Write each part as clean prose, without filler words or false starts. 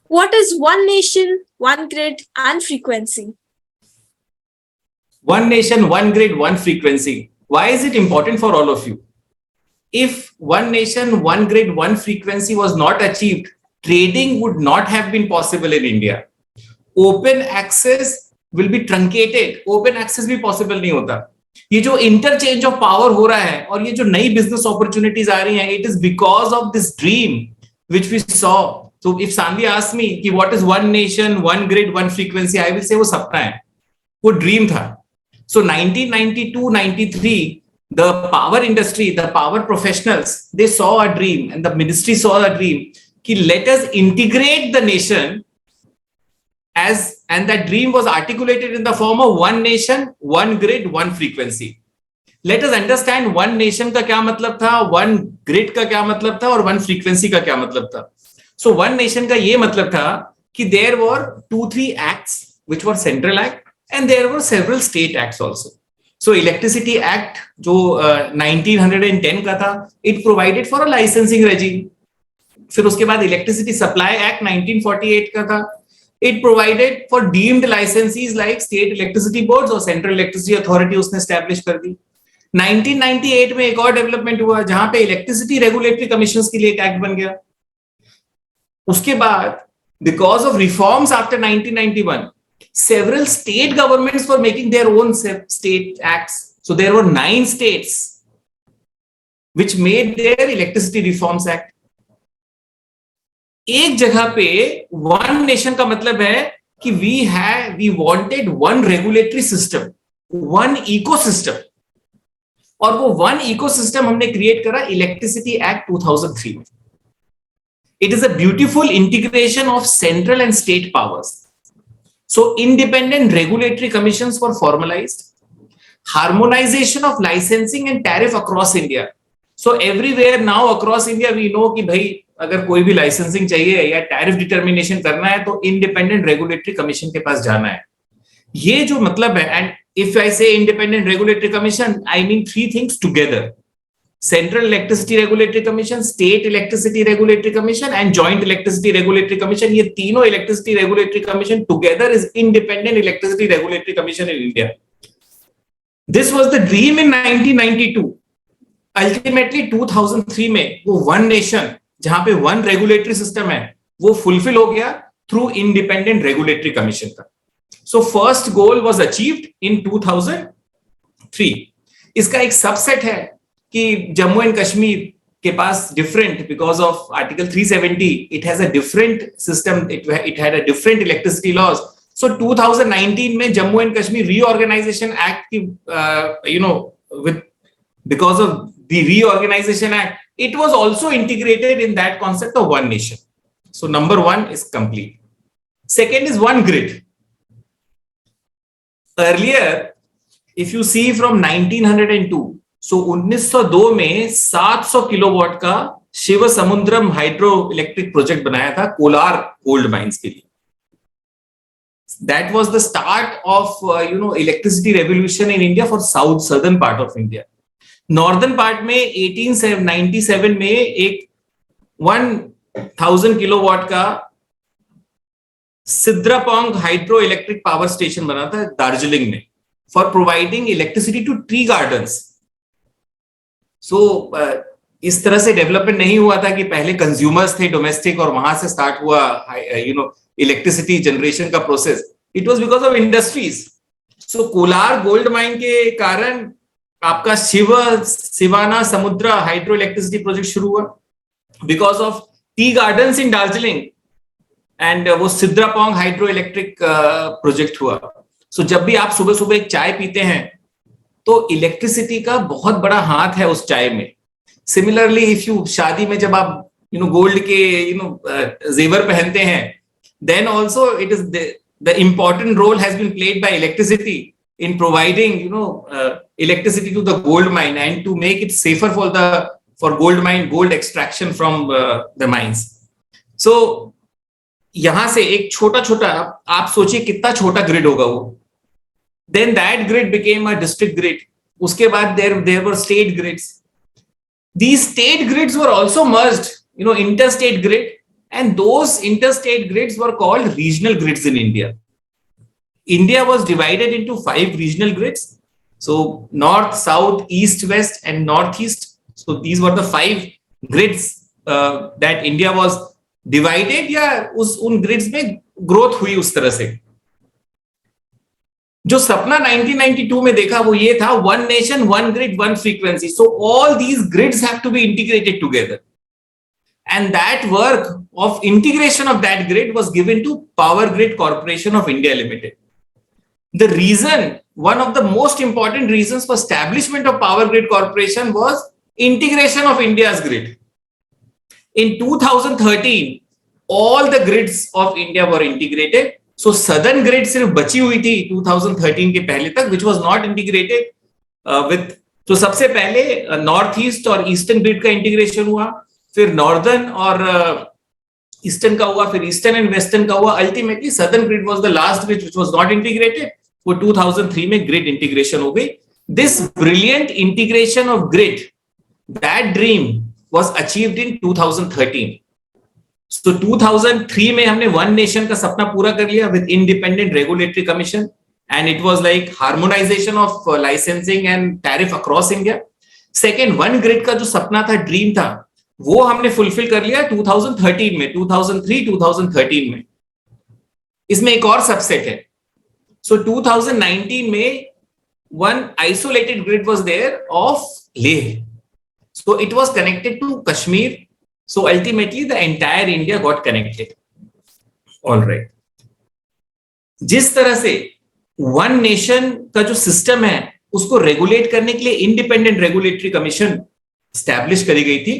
What is one nation, one grid, and frequency? One nation, one grid, one frequency. Why is it important for all of you? If one nation, one grid, one frequency was not achieved, trading would not have been possible in India. Open access will be truncated. Open access भी possible नहीं होता. ये जो interchange of power हो रहा है और ये जो नई business opportunities आ रही हैं, it is because of this dream which we saw. So if Sandhya asks me कि what is one nation, one grid, one frequency, I will say वो सपना है, वो dream था. So 1992-93, the power industry, the power professionals, they saw a dream, and the ministry saw a dream कि let us integrate the nation as, and that dream was articulated in the form of one nation, one grid, one frequency. Let us understand one nation का क्या मतलब था, one grid का क्या मतलब था और one frequency का क्या मतलब था. So one nation का ये मतलब था कि there were 2-3 acts which were central act, and there were several state acts also. So Electricity Act जो 1910 का था, it provided for a licensing regime. फिर उसके बाद Electricity Supply Act 1948 का था, it provided for deemed licensees like state electricity boards और central electricity authority उसने establish कर दी. 1998 में एक और डेवलपमेंट हुआ जहां पे इलेक्ट्रिसिटी रेगुलेटरी कमीशंस के लिए एक एक्ट बन गया. उसके बाद because of reforms after 1991, several state governments were making their own state acts. So there were 9 states which made their Electricity Reforms Act. एक जगह पे one nation का मतलब है कि we wanted one regulatory system, one ecosystem, और वो one ecosystem हमने create करा Electricity Act 2003 में. It is a beautiful integration of central and state powers. So independent regulatory commissions were formalized, harmonization of licensing and tariff across India. So everywhere now across India we know कि भाई अगर कोई भी licensing चाहिए या tariff determination करना है तो independent regulatory commission के पास जाना है. ये जो मतलब है, and if I say independent regulatory commission, I mean 3 things together: Central Electricity Regulatory Commission, State Electricity Regulatory Commission, and Joint Electricity Regulatory Commission. ये तीनों Electricity Regulatory Commission together is Independent Electricity Regulatory Commission in India. This was the dream in 1992. Ultimately 2003 में वो one nation जहां पे one regulatory system है वो fulfill हो गया through Independent Regulatory Commission का. So first goal was achieved in 2003. इसका एक subset है कि जम्मू एंड कश्मीर के पास different, because of Article 370, it has a different system, it had a different electricity laws. So 2019 में Jammu and Kashmir Reorganization Act की with because of the Reorganization Act, it was also integrated in that concept of one nation. So number 1 is complete. Second is one grid. Earlier, if you see from 1902, so 1902 में 700 kilowatt का शिव समुद्रम hydro electric project बनाया था Kolar gold mines के लिए. That was the start of electricity revolution in India for southern part of India. Northern part में 1897 में एक 1000 kilowatt का Sidrapong hydro electric power station बना था दार्जिलिंग में for providing electricity to tea gardens. So इस तरह से डेवलपमेंट नहीं हुआ था कि पहले कंज्यूमर्स थे डोमेस्टिक और वहां से स्टार्ट हुआ इलेक्ट्रिसिटी जनरेशन का process. It was because of industries. So Kolar gold mine के कारण आपका शिवाना समुद्रा हाइड्रो इलेक्ट्रिसिटी प्रोजेक्ट शुरू हुआ because of tea gardens in Darjeeling, and वो सिद्रापोंग हाइड्रो इलेक्ट्रिक प्रोजेक्ट हुआ. सो जब भी आप सुबह सुबह एक चाय पीते हैं तो इलेक्ट्रिसिटी का बहुत बड़ा हाथ है उस चाय में. सिमिलरली इफ यू शादी में जब आप गोल्ड के जेवर पहनते हैं, then also it is the important role has been played by electricity in providing electricity to the gold mine and to make it safer for gold extraction from the mines. So यहां से एक छोटा आप सोचिए कितना छोटा grid होगा वो. Then that grid became a district grid. उसके बाद there were state grids. These state grids were also merged, interstate grid and those interstate grids were called regional grids in India. India was divided into 5 regional grids. So north, south, east, west, and northeast. So these were the 5 grids that India was divided, या उन grids में growth हुई उस तरह से. जो सपना 1992 में देखा वो ये था, one nation, one grid, one frequency. So all these grids have to be integrated together. And that work of integration of that grid was given to Power Grid Corporation of India Limited. The reason, one of the most important reasons for establishment of Power Grid Corporation was integration of India's grid. In 2013, all the grids of India were integrated. So southern grid सिर्फ बची हुई थी 2013 के पहले तक, which was not integrated with. तो सबसे पहले नॉर्थ ईस्ट और ईस्टर्न ग्रिड का इंटीग्रेशन हुआ, फिर नॉर्दर्न और ईस्टर्न का हुआ, फिर ईस्टर्न एंड वेस्टर्न का हुआ. Ultimately southern grid was the last grid which was not integrated. वो 2003 में ग्रिड इंटीग्रेशन हो गई. This brilliant integration of grid, that dream was achieved in 2013. So 2003 में हमने वन नेशन का सपना पूरा कर लिया with independent regulatory commission, and it was like harmonisation of licensing and tariff across India. Second, one grid का जो सपना था, ड्रीम था, वो हमने फुलफिल कर लिया 2013 में, 2003-2013 में. इसमें एक और सबसेट है. सो 2019 में one isolated grid was there of Leh. So it was connected to Kashmir. So ultimately the entire India got connected. All right. जिस तरह से वन नेशन का जो सिस्टम है उसको रेगुलेट करने के लिए इंडिपेंडेंट रेगुलेटरी कमीशन स्टैब्लिश करी गई थी,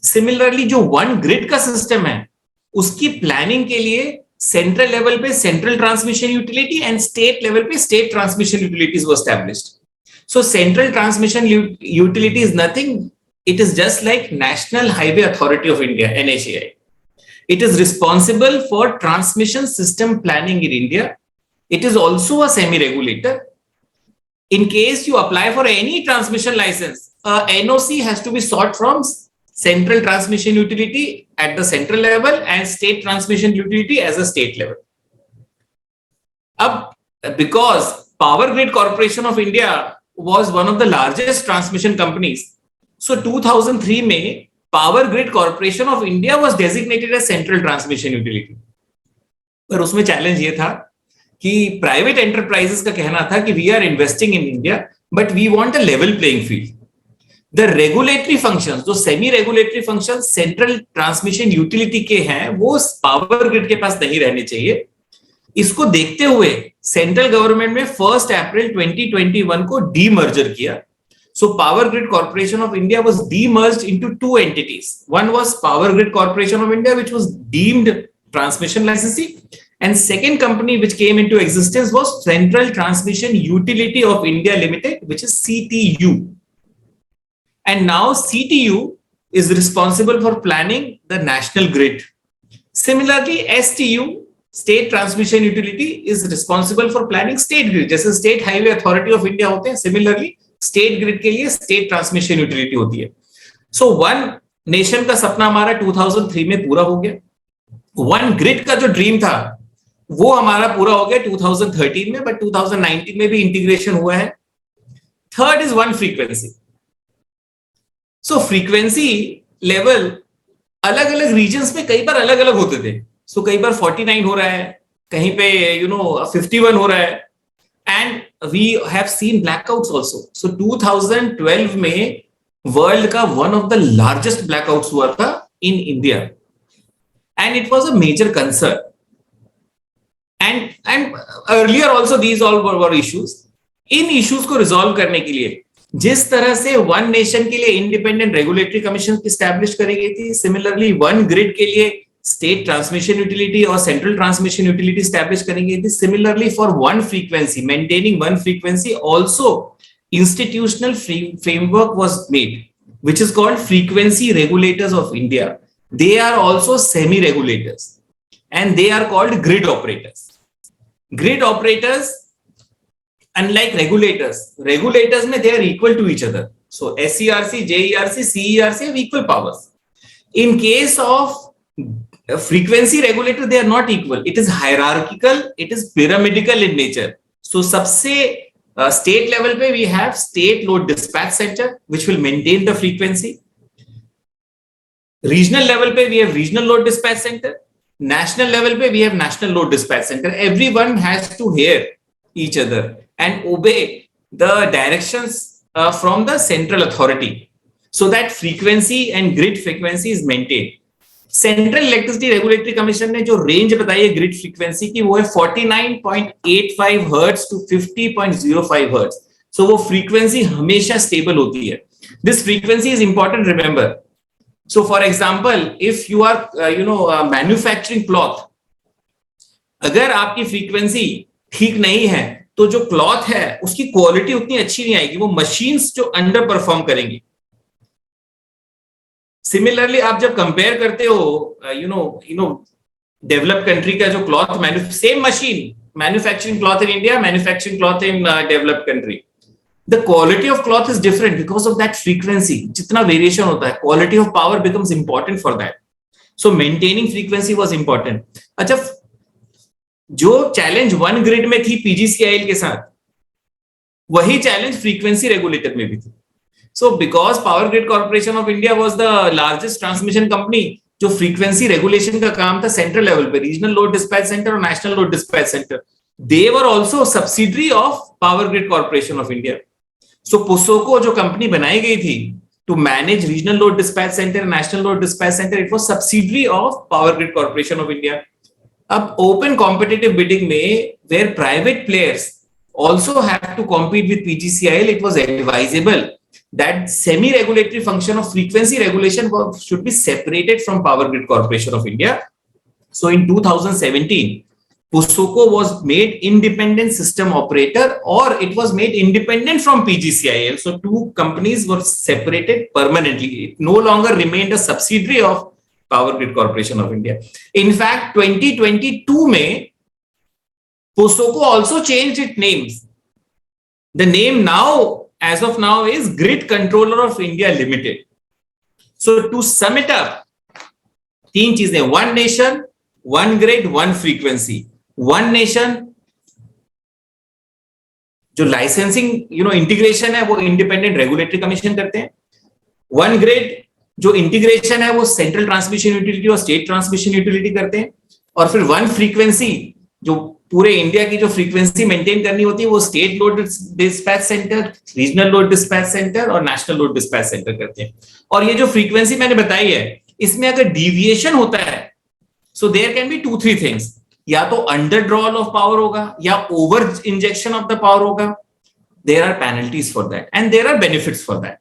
सिमिलरली जो वन ग्रिड का सिस्टम है उसकी प्लानिंग के लिए सेंट्रल लेवल पे central transmission utility and state level पे state transmission utilities were established. So central transmission utility is nothing. It is just like National Highway Authority of India, NHAI. It is responsible for transmission system planning in India. It is also a semi-regulator. In case you apply for any transmission license, a NOC has to be sought from Central Transmission Utility at the central level and State Transmission Utility as a state level. Because Power Grid Corporation of India was one of the largest transmission companies, so 2003 में Power Grid Corporation of India was designated as Central Transmission Utility. पर उसमें challenge ये था कि private enterprises का कहना था कि we are investing in India, but we want a level playing field. The regulatory functions, जो semi regulatory functions central transmission utility के हैं, वो पावर ग्रिड के पास नहीं रहने चाहिए. इसको देखते हुए सेंट्रल गवर्नमेंट में 1 अप्रैल 2021 को डीमर्जर किया. So Power Grid Corporation of India was demerged into 2 entities. One was Power Grid Corporation of India, which was deemed transmission licensee, and second company which came into existence was Central Transmission Utility of India Limited, which is CTU. And now CTU is responsible for planning the national grid. Similarly, STU, State Transmission Utility, is responsible for planning state grid. जैसे State Highway Authority of India होते हैं, similarly state grid के लिए state transmission utility होती है. So one nation का सपना हमारा 2003 में पूरा हो गया. वन ग्रिड का जो ड्रीम था वो हमारा पूरा हो गया 2013 में, बट 2019 में भी इंटीग्रेशन हुआ है. Third is one frequency. So frequency level अलग अलग रीजन्स में कई बार अलग अलग होते थे. सो कई बार 49 हो रहा है, कहीं पे 51 हो रहा है, and we have seen blackouts also. So 2012 में वर्ल्ड का one of the largest blackouts हुआ था in India, and it was a major concern. And earlier also these all were issues. In issues को resolve करने के लिए जिस तरह से वन नेशन के लिए इंडिपेंडेंट रेगुलेटरी कमीशन स्टैब्लिश करी गई थी, सिमिलरली वन ग्रिड के लिए स्टेट ट्रांसमिशन यूटिलिटी और सेंट्रल ट्रांसमिशन यूटिलिटी स्टैब्लिश करी गई थी. Similarly for one frequency, maintaining one frequency, also institutional framework was made which is called frequency regulators of India. They are also semi regulators and they are called grid operators. Grid operators unlike regulators में they are equal to each other. So SCRC, JERC, CERC have equal powers. In case of frequency regulator, they are not equal. It is hierarchical, it is pyramidal in nature. So सबसे state level पे we have state load dispatch center which will maintain the frequency. Regional level पे we have regional load dispatch center. National level पे we have national load dispatch center. Everyone has to hear each other and obey the directions from the central authority so that frequency and grid frequency is maintained. Central electricity regulatory commission ने जो range बताई है grid frequency की वो है 49.85 hertz to 50.05 hertz. सो वो frequency हमेशा stable होती है. This frequency is important, remember. So for example if you are manufacturing cloth, अगर आपकी फ्रीक्वेंसी ठीक नहीं है तो जो क्लॉथ है उसकी क्वालिटी उतनी अच्छी नहीं आएगी, वो मशीन्स जो अंडर परफॉर्म करेंगी. सिमिलरली आप जब कंपेयर करते हो डेवलप्ड कंट्री का जो cloth same machine manufacturing cloth in India, manufacturing cloth in developed country, the quality of cloth is different because of that frequency. जितना वेरिएशन होता है, quality of power becomes important for that. So maintaining frequency was important. अच्छा, जो challenge one grid में थी PGCIL के साथ, वही चैलेंज फ्रीक्वेंसी रेगुलेटर में भी थी. So because Power Grid Corporation of India was the largest transmission company, जो frequency regulation का काम था central level पे, regional load dispatch center और national load dispatch center, they were also subsidiary of Power Grid Corporation of India. So POSOCO जो company बनाई गई थी to manage regional load dispatch center, national load dispatch center, it was subsidiary of Power Grid Corporation of India. अब open competitive bidding में where private players also have to compete with PGCIL, it was advisable that semi-regulatory function of frequency regulation should be separated from Power Grid Corporation of India. So in 2017, POSOCO was made independent system operator, or it was made independent from PGCIL. So two companies were separated permanently. It no longer remained a subsidiary of Power Grid Corporation of India. In fact, 2022 में POSOCO also changed its names. The name now, as of now, is Grid Controller of India Limited. So to sum it up, तीन चीजें, one nation, one grid, one frequency. One nation, जो licensing integration है वो independent regulatory commission करते हैं. One grid जो integration है वो सेंट्रल ट्रांसमिशन यूटिलिटी और स्टेट ट्रांसमिशन यूटिलिटी करते हैं. और फिर वन फ्रीक्वेंसी जो पूरे इंडिया की जो फ्रीक्वेंसी मेंटेन करनी होती है वो state load dispatch centre, regional load dispatch centre और नेशनल लोड डिस्पैच सेंटर करते हैं. और ये जो फ्रीक्वेंसी मैंने बताई है, इसमें अगर डिविएशन होता है, so there can be 2-3 things. या तो अंडर ड्रॉल ऑफ पावर होगा या over injection of the power होगा. There are penalties for that and there are benefits for that.